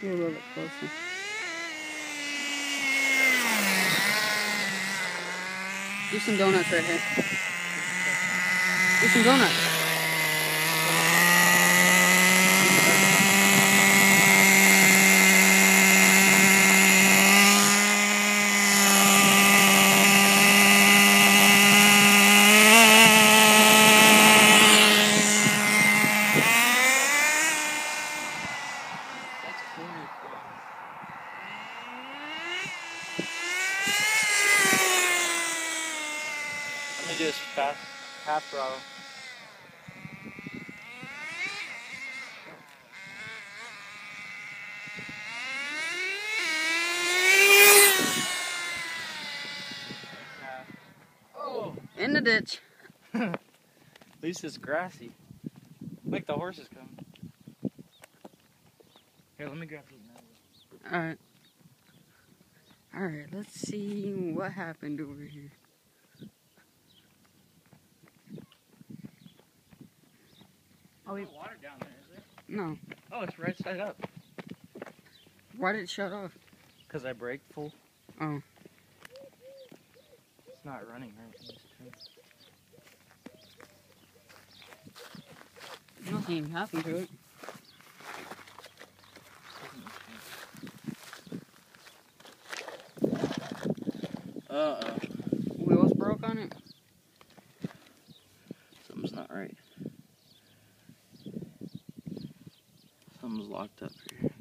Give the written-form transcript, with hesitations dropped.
A little bit closer. Do some donuts right here. Do some donuts. Let me just fast half throttle. Oh! In the ditch. At least it's grassy. Like the horse is coming. Here, let me grab these now. Alright. Alright, let's see what happened over here. Oh, we have water down there, is there? No. Oh, it's right side up. Why did it shut off? Because I braked full. Oh. It's not running right. Nothing happened to it. Uh-oh. Wheels broke on it? Something's not right. Something's locked up here.